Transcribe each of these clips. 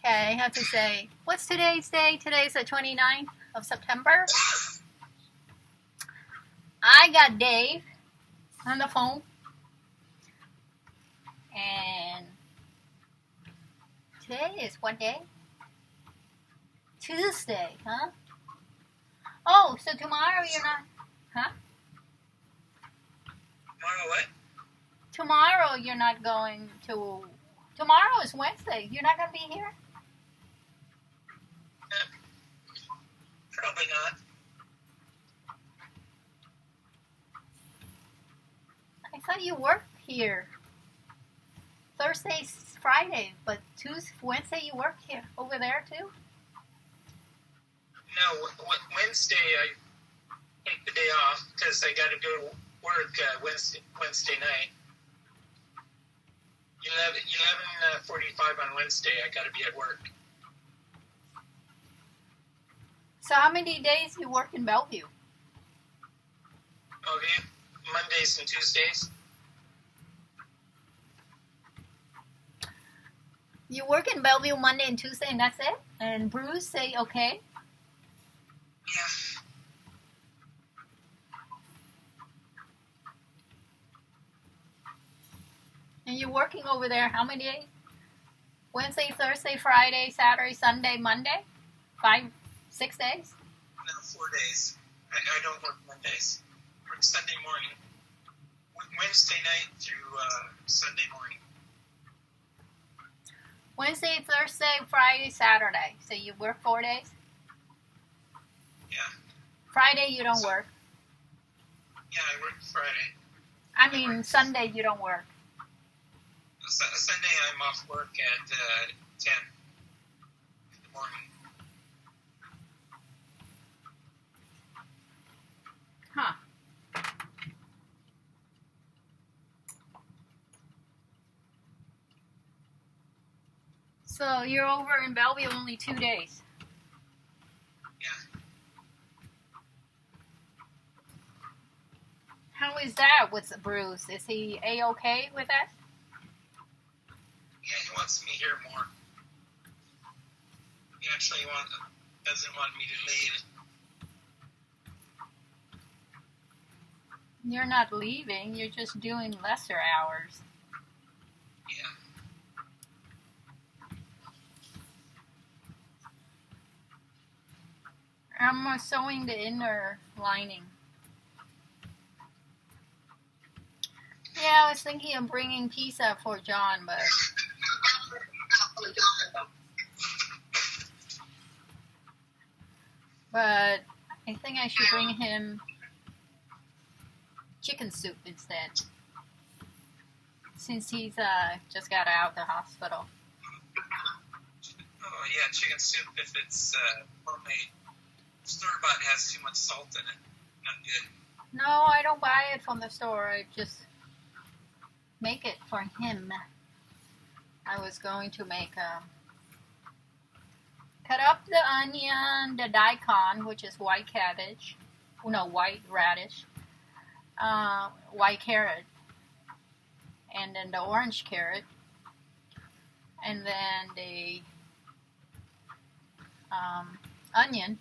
Okay, I have to say, what's today's day? Today's the 29th of September. I got Dave on the phone, and today is what day? Tuesday, huh? Oh, so tomorrow you're not, huh? Tomorrow what? Tomorrow you're not going to, tomorrow is Wednesday. You're not going to be here? Probably not. I thought you worked here. Thursday, Friday, but Tuesday, Wednesday you work here, over there too? No, Wednesday I take the day off because I got to go to work Wednesday night. 11:45 on Wednesday, I got to be at work. So how many days you work in Bellevue? Okay, Mondays and Tuesdays. You work in Bellevue Monday and Tuesday, and that's it? And Bruce say okay? Yeah. And you're working over there how many days? Wednesday, Thursday, Friday, Saturday, Sunday, Monday? 6 days? No, 4 days. I don't work Mondays. I work Sunday morning. Wednesday night through Sunday morning. Wednesday, Thursday, Friday, Saturday. So you work 4 days? Yeah. Friday you don't work. Yeah, I work Friday. I mean Sunday you don't work. Sunday I'm off work at 10 in the morning. Huh. So you're over in Bellevue only 2 days. Yeah. How is that with Bruce? Is he A-okay with that? Yeah, he wants me here more. He actually doesn't want me to leave. You're not leaving. You're just doing lesser hours. Yeah. I'm sewing the inner lining. Yeah, I was thinking of bringing pizza for John, but I think I should bring him chicken soup instead, since he's just got out of the hospital. Oh, yeah, chicken soup if it's homemade. Store-bought has too much salt in it. Not good. No, I don't buy it from the store. I just make it for him. I was going to make cut up the onion, the daikon, which is white cabbage, white radish, white carrot, and then the orange carrot, and then the onion,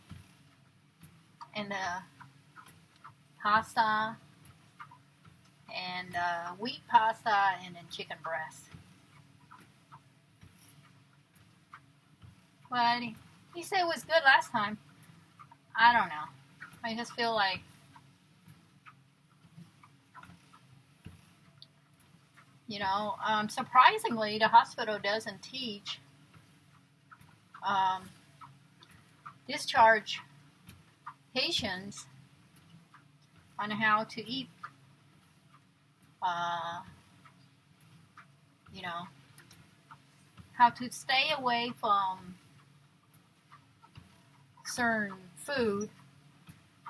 and the pasta, and wheat pasta, and then chicken breast. But he said it was good last time. I don't know. I just feel like surprisingly, the hospital doesn't teach discharge patients on how to eat, how to stay away from certain food.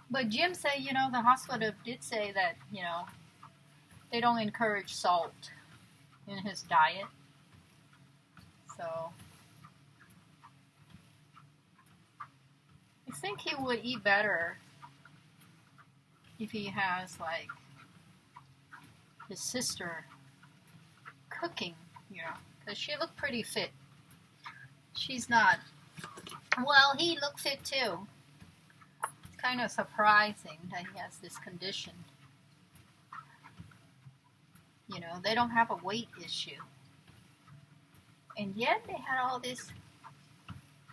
But Jim said, the hospital did say that, they don't encourage salt in his diet. So I think he would eat better if he has, like, his sister cooking, because she looked pretty fit. She's not. Well, he looked fit too. It's kind of surprising that he has this condition. You know, they don't have a weight issue. And yet they had all this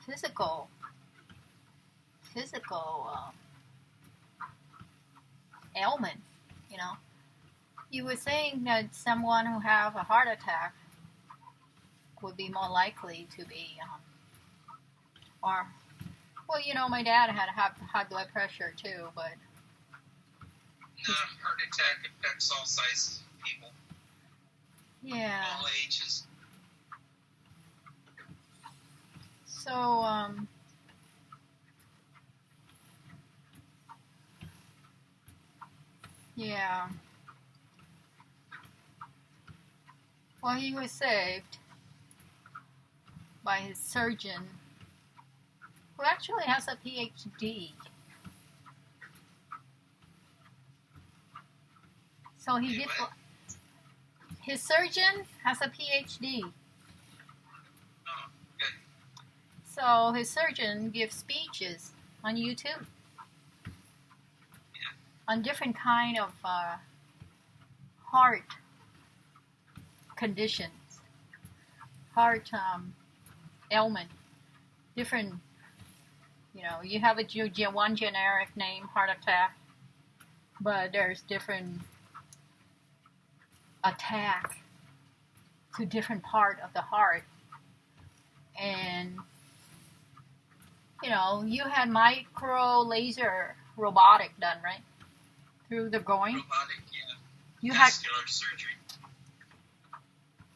physical ailment, you know. You were saying that someone who have a heart attack would be more likely to be, well, you know, my dad had high blood pressure too, but... Heart attack affects all sizes of people. Yeah. All ages. So, yeah. Well, he was saved by his surgeon, who actually has a PhD. So he did. His surgeon has a PhD. Oh, good. So his surgeon gives speeches on YouTube on different kind of heart conditions, heart ailment, different. You know, you have one generic name, heart attack, but there's different attack to different part of the heart. And you know, you had micro laser robotic done, right? Through the groin. Robotic, yeah. You vascular surgery.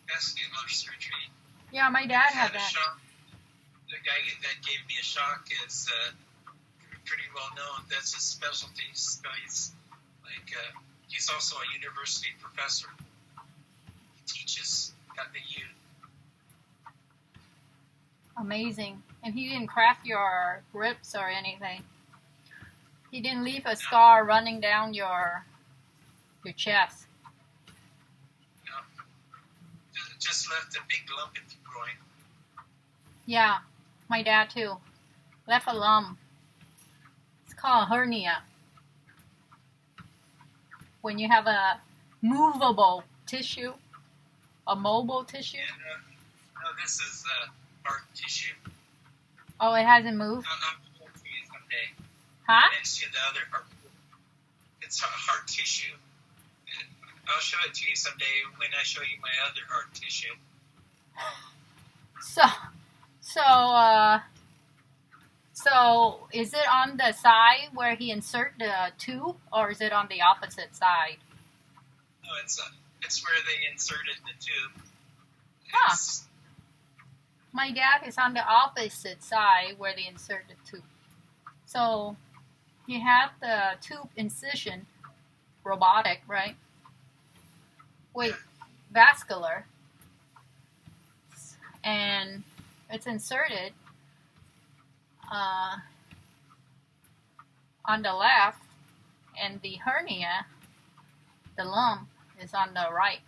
Vascular surgery. Yeah, my dad had a that. Shock. The guy that gave me a shock is pretty well known. That's his specialty. So he's also a university professor. He teaches at the U. Amazing. And he didn't crack your ribs or anything. He didn't leave a scar running down your chest. No. Just left a big lump in the groin. Yeah, my dad too. Left a lump. It's called a hernia. When you have a movable tissue, a mobile tissue. Yeah, no, this is heart tissue. Oh, it hasn't moved? I'll show it to you someday. Huh? Next to the other heart. It's heart tissue. I'll show it to you someday when I show you my other heart tissue. So is it on the side where he insert the tube, or is it on the opposite side? No, it's where they inserted the tube. Huh. My dad is on the opposite side where they insert the tube. So you have the tube incision, robotic, right? Wait, vascular. And it's inserted on the left, and the hernia, the lump, is on the right,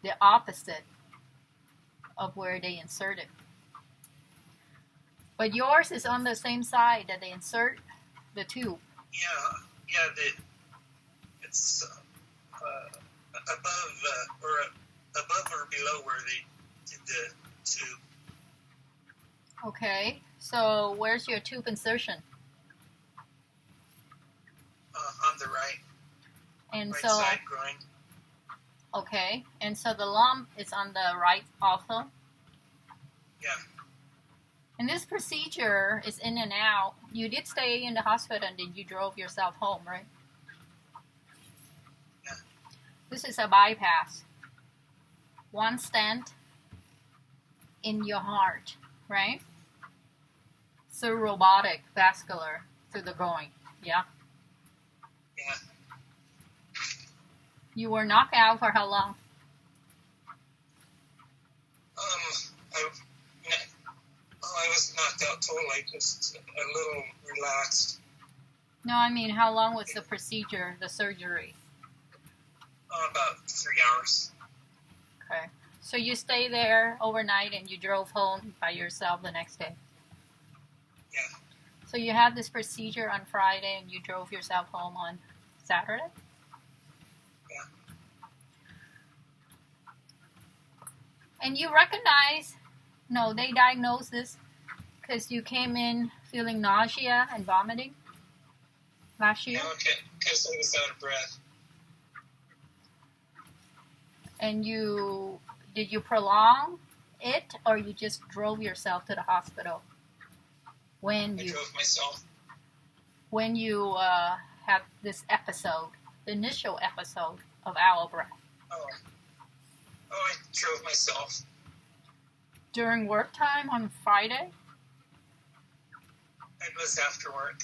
the opposite of where they insert it. But yours is on the same side that they insert the tube. Yeah, it's above or below where they did the tube. Okay, so where's your tube insertion? On the right. And right so, side groin. Okay, and so the lump is on the right also? Yeah. And this procedure is in and out. You did stay in the hospital and then you drove yourself home, right? Yeah. This is a bypass. One stent in your heart, right? So robotic, vascular, through the groin, yeah? Yeah. You were knocked out for how long? I was knocked out totally, just a little relaxed. No, I mean, how long was the procedure, the surgery? About 3 hours. Okay. So you stay there overnight and you drove home by yourself the next day. Yeah. So you had this procedure on Friday and you drove yourself home on Saturday? Yeah. And you recognize, no, they diagnosed this because you came in feeling nausea and vomiting last year? No, because I was out of breath. And did you prolong it or you just drove yourself to the hospital? I drove myself. When you had this episode, the initial episode of owl breath? Oh, I drove myself. During work time on Friday? It was after work.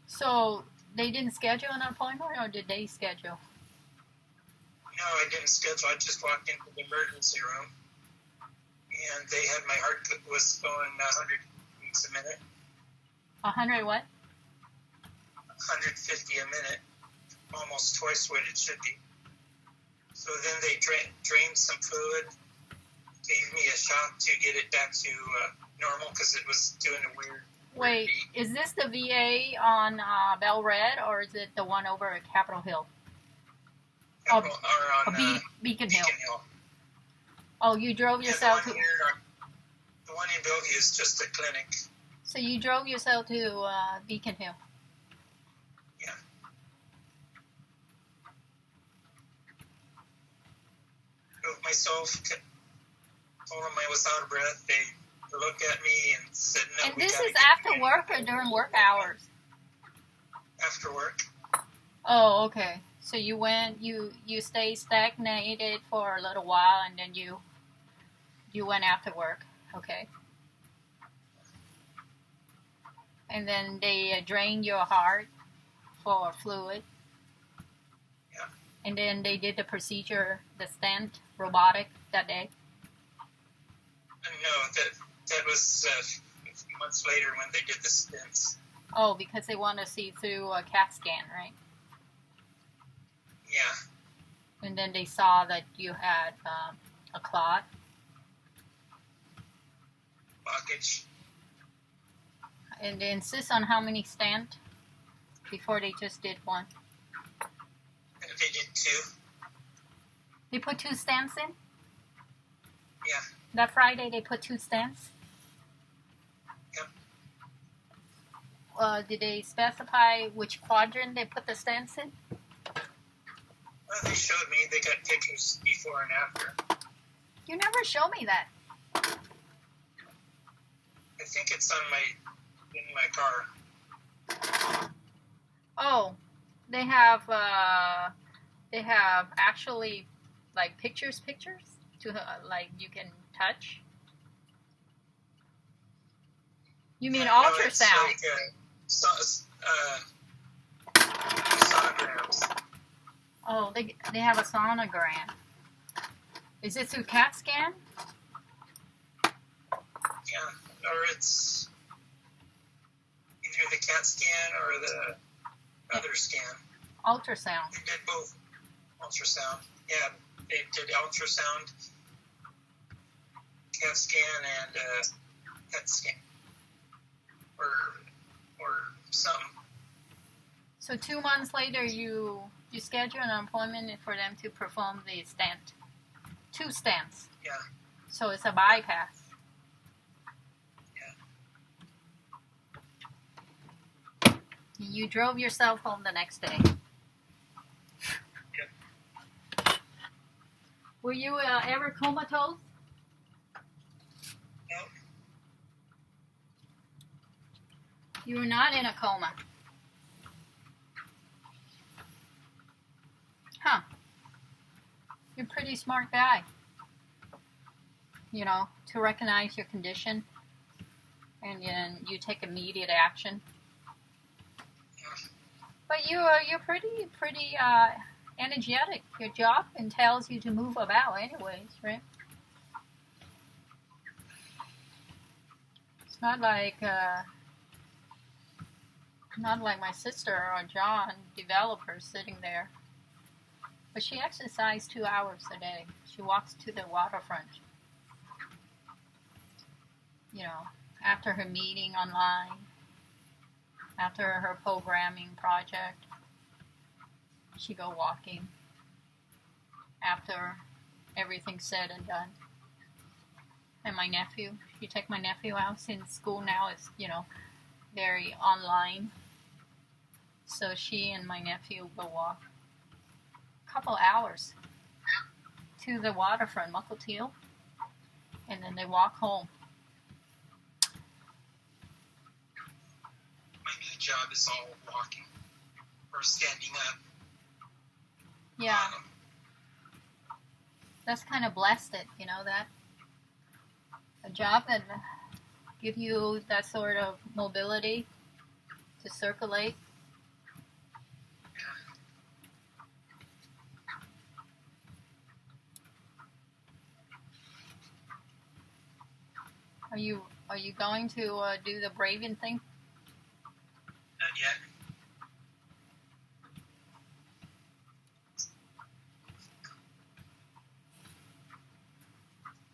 So they didn't schedule an appointment or did they schedule? No, I didn't schedule. I just walked into the emergency room and they had my heart was going 100 beats a minute. 100 what? 150 a minute, almost twice what it should be. So then they drained some fluid, gave me a shot to get it back to normal because it was doing a weird Wait, beat. is this the VA on Bell Red or is it the one over at Capitol Hill? Or on Beacon Hill. Beacon Hill. Oh, you drove yourself the to... the one in Bellevue is just a clinic. So you drove yourself to Beacon Hill? Yeah. Drove myself, told them I was out of breath. They looked at me and said, no, And this is after work or during work hours? After work. Oh, okay. So you went, you stayed stagnated for a little while and then you went after work. Okay. And then they drained your heart for fluid. Yeah. And then they did the procedure, the stent, robotic, that day? No, that was a few months later when they did the stents. Oh, because they want to see through a CAT scan, right? Yeah. And then they saw that you had a clot. Blockage. And they insist on how many stents before they just did one? They did 2. They put 2 stents in? Yeah. That Friday they put 2 stents? Yep. Did they specify which quadrant they put the stents in? Well, they showed me. They got pictures before and after. You never show me that. I think it's in my car. Oh, they have actually like pictures to like you can touch. You mean No, ultrasound? it's like sonograms. Oh, they have a sonogram. Is it through CAT scan? Yeah, or it's either the CAT scan or the other scan. Ultrasound. They did both. Ultrasound. Yeah, they did ultrasound, CAT scan, and PET scan. Or something. So 2 months later, you schedule an appointment for them to perform the stent. 2 stents. Yeah. So it's a bypass. Yeah. You drove yourself home the next day. Yep. Were you ever comatose? No. You were not in a coma. Huh. You're a pretty smart guy. You know, to recognize your condition and then you take immediate action. But you're pretty energetic. Your job entails you to move about anyways, right? It's not like my sister or John, developers sitting there. But she exercises 2 hours a day. She walks to the waterfront. You know, after her meeting online, after her programming project, she go walking. After everything's said and done. And my nephew, you take my nephew out since school now is, you know, very online. So she and my nephew go walk a couple hours to the waterfront, Mukilteo, and then they walk home. My new job is all walking or standing up. Yeah. That's kind of blessed, you know, that a job that give you that sort of mobility to circulate. Are you going to do the braving thing? Not yet.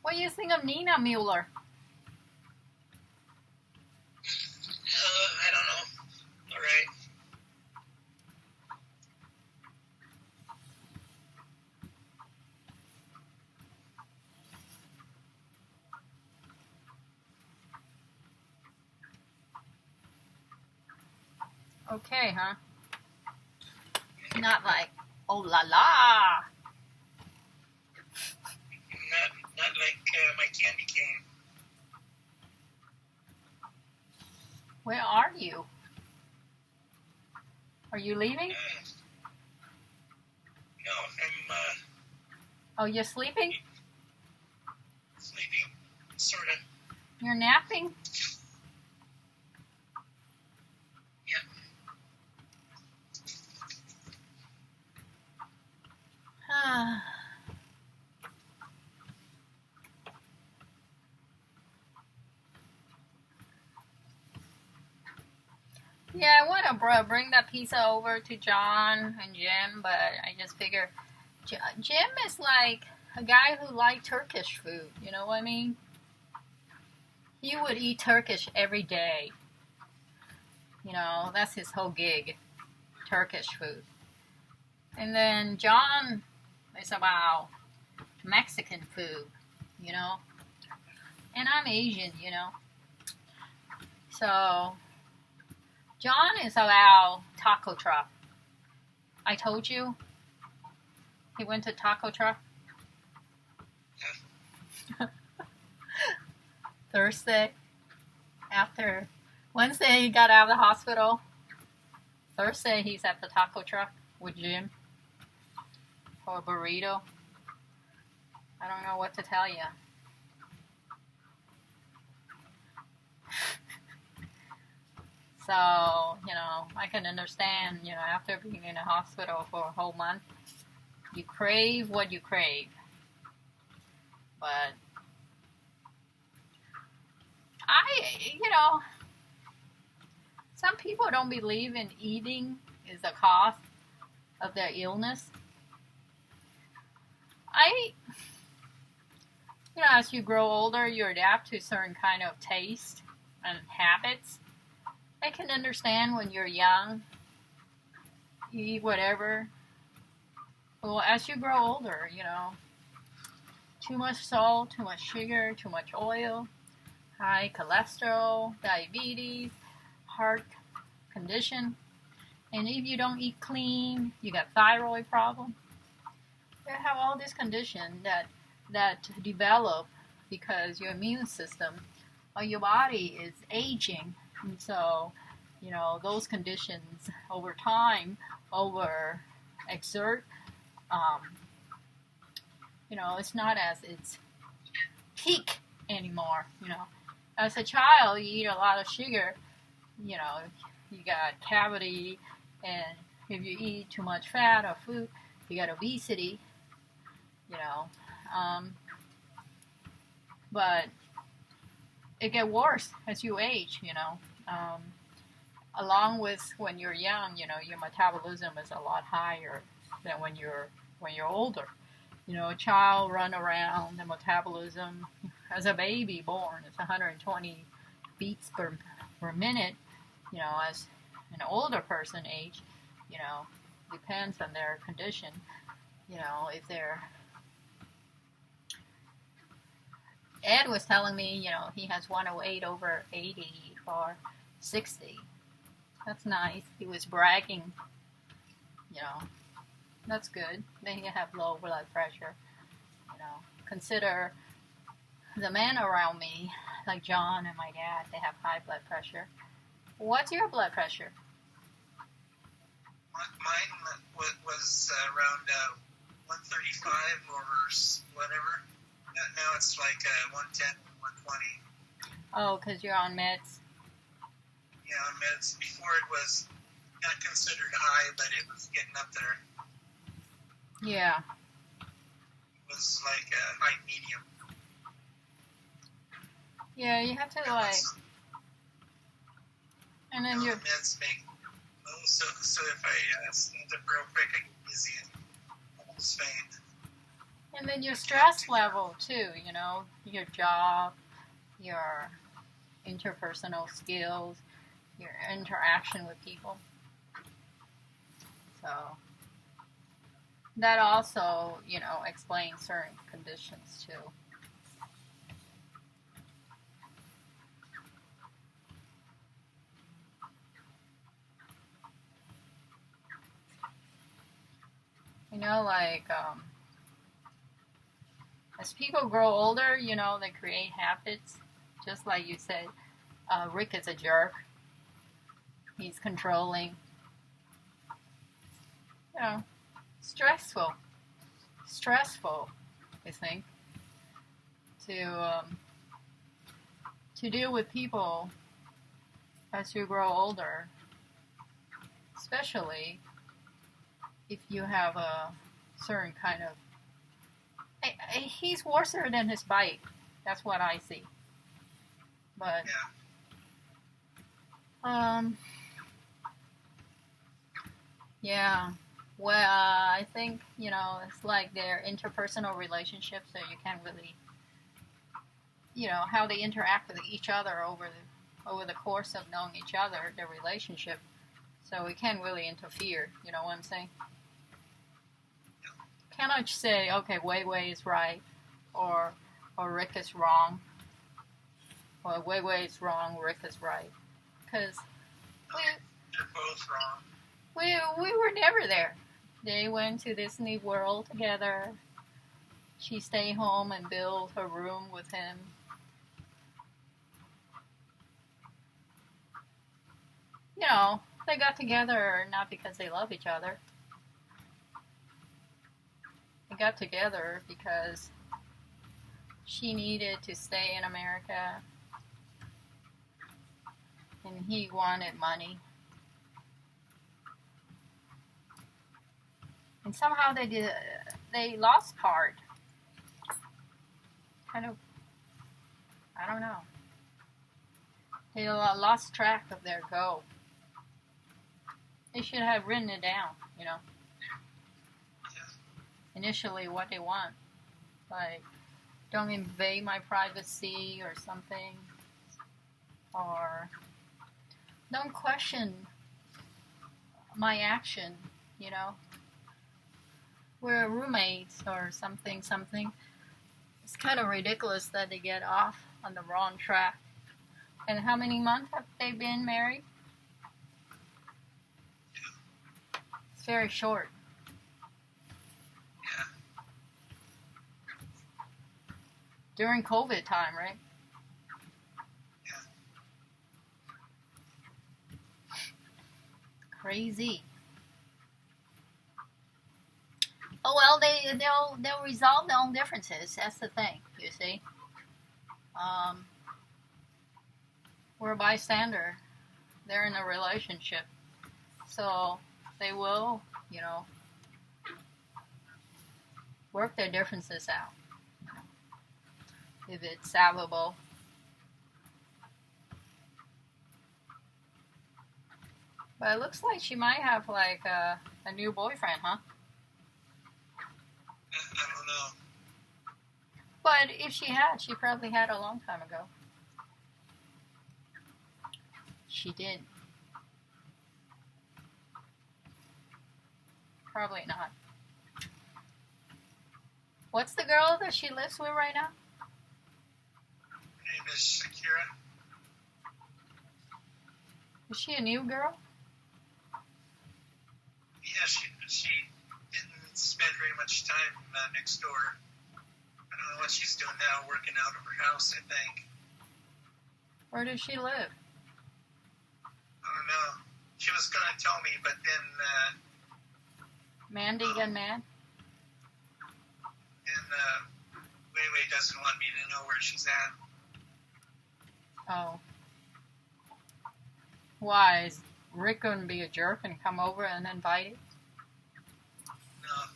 What do you think of Nina Mueller? I don't know. All right. Okay, huh? Not like, oh la la. Not like my candy cane. Where are you? Are you leaving? No, I'm Oh, you're sleeping? sleeping, sort of. You're napping? Yep. Yeah, I want to bring that pizza over to John and Jim, but I just figure Jim is like a guy who likes Turkish food. You know what I mean? He would eat Turkish every day. You know, that's his whole gig, Turkish food. And then John is about Mexican food, you know. And I'm Asian, you know. So John is about taco truck. I told you he went to taco truck. Thursday, after Wednesday he got out of the hospital. Thursday he's at the taco truck with Jim for a burrito. I don't know what to tell you. So, you know, I can understand, you know, after being in a hospital for a whole month, you crave what you crave. But you know, some people don't believe in eating is the cause of their illness. You know, as you grow older, you adapt to certain kind of taste and habits. I can understand when you're young, you eat whatever. Well, as you grow older, you know, too much salt, too much sugar, too much oil, high cholesterol, diabetes, heart condition. And if you don't eat clean, you got thyroid problem. You have all these conditions that develop because your immune system or your body is aging. And so, you know, those conditions over time, exert, you know, it's not as its peak anymore, you know. As a child, you eat a lot of sugar, you know, you got cavity, and if you eat too much fat or food, you got obesity, you know. But it gets worse as you age, you know. Along with when you're young, you know, your metabolism is a lot higher than when you're when you're older. You know, a child run around, the metabolism as a baby born is 120 beats per minute. You know, as an older person age, you know, depends on their condition. You know, if they're Ed was telling me, you know, he has 108 over 80 or 60. That's nice. He was bragging, you know, that's good. Then you have low blood pressure. You know, consider the men around me, like John and my dad, they have high blood pressure. What's your blood pressure? Mine was around 135 over whatever. Now it's like 110, 120. Oh, because you're on meds? Yeah, on meds. Before it was not considered high, but it was getting up there. Yeah. It was like a high medium. Yeah, you have to like... And then your meds make... So if I stand up real quick, I get dizzy and almost faint. And then your stress level too, you know, your job, your interpersonal skills, your interaction with people. So that also, you know, explains certain conditions too. You know, like, as people grow older, you know, they create habits. Just like you said, Rick is a jerk. He's controlling. You know, stressful. Stressful, I think, to deal with people as you grow older, especially if you have a certain kind of... He's worse than his bite. That's what I see. But, yeah. Well, I think, you know, it's like their interpersonal relationships, so you can't really, you know, how they interact with each other over the course of knowing each other, their relationship. So we can't really interfere, you know what I'm saying? Cannot say, okay, Wei is right, or Rick is wrong, or Wei is wrong, Rick is right, because they're both wrong. We were never there. They went to Disney World together. She stayed home and built her room with him. You know, they got together not because they love each other. They got together because she needed to stay in America and he wanted money. And somehow they lost heart. Kind of, I don't know. They lost track of their goal. They should have written it down, you know. Initially what they want. Like, don't invade my privacy or something. Or don't question my action, you know. We're roommates or something. It's kind of ridiculous that they get off on the wrong track. And how many months have they been married? It's very short. During COVID time, right? Yeah. Crazy. Oh well, they'll resolve their own differences. That's the thing, you see. We're a bystander. They're in a relationship, so they will, you know, work their differences out. If it's salvable. But it looks like she might have like a new boyfriend, huh? I don't know. But if she had, she probably had a long time ago. She did. Probably not. What's the girl that she lives with right now? Her name is Shakira. Is she a new girl? Yeah, she didn't spend very much time next door. I don't know what she's doing now, working out of her house, I think. Where does she live? I don't know. She was going to tell me, but then... Mandy and man? And Wei doesn't want me to know where she's at. Oh. Why? Is Rick going to be a jerk and come over and invite it? No.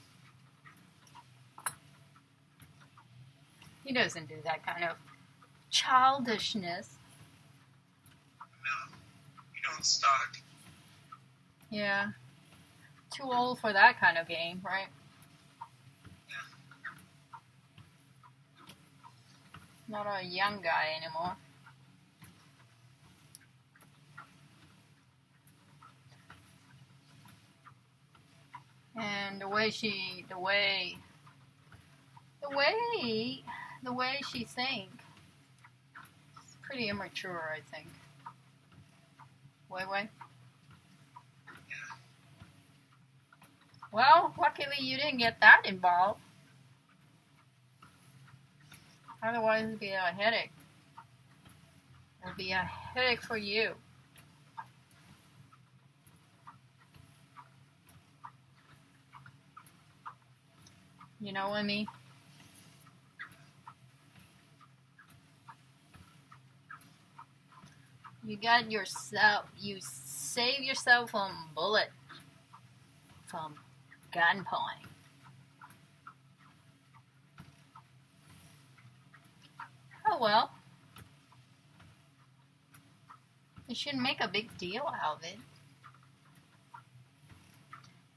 He doesn't do that kind of childishness. No. You don't stalk. Yeah. Too old for that kind of game, right? Yeah. Not a young guy anymore. And the way she thinks, it's pretty immature, I think. Wei. Yeah. Well, luckily you didn't get that involved. Otherwise it'd be a headache. It'd be a headache for you. You know what I mean? You save yourself from bullet, from gunpoint. Oh well. You shouldn't make a big deal out of it.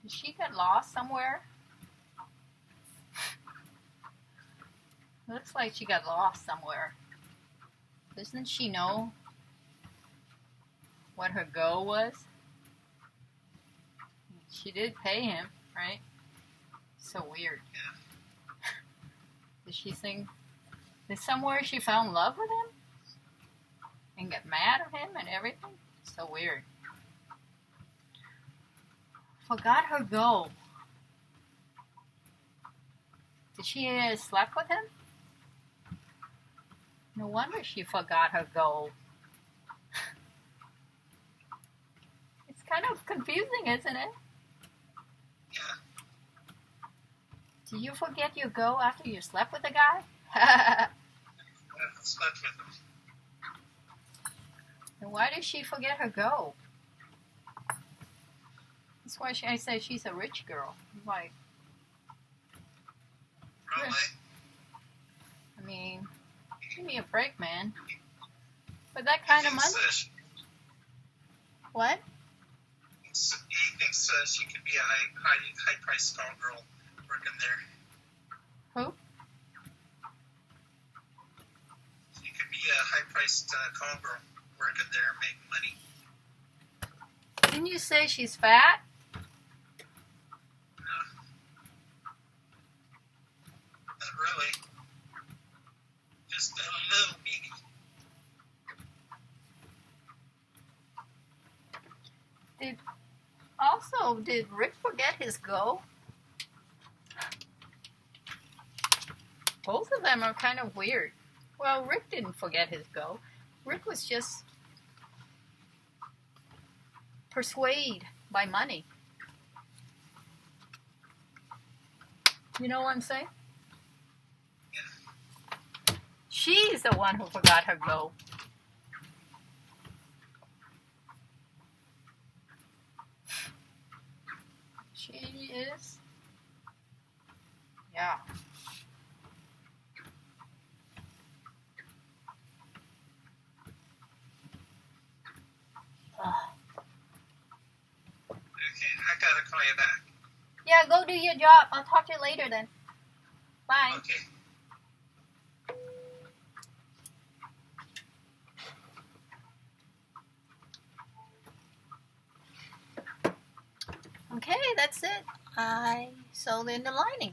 Did she get lost somewhere? Looks like she got lost somewhere. Doesn't she know what her goal was? She did pay him, right? So weird. Yeah. Did she think... Did somewhere she found love with him? And get mad at him and everything? So weird. Forgot her goal. Did she slept with him? No wonder she forgot her goal. It's kind of confusing, isn't it? Yeah. Do you forget your goal after you slept with a guy? I slept with him. And why did she forget her goal? That's why I say she's a rich girl. Like, Probably. I mean, give me a break, man. For that kind of money? What? He thinks she could be a high-priced call girl working there. Who? She could be a high-priced call girl working there, making money. Didn't you say she's fat? No. Not really. Just a little meaty. Did Rick forget his goal? Both of them are kind of weird. Well, Rick didn't forget his goal. Rick was just persuaded by money. You know what I'm saying? Yeah. She's the one who forgot her goal. She is. Yeah. Okay, I gotta call you back. Yeah, go do your job. I'll talk to you later then. Bye. Okay. Okay, that's it. I sewed in the lining.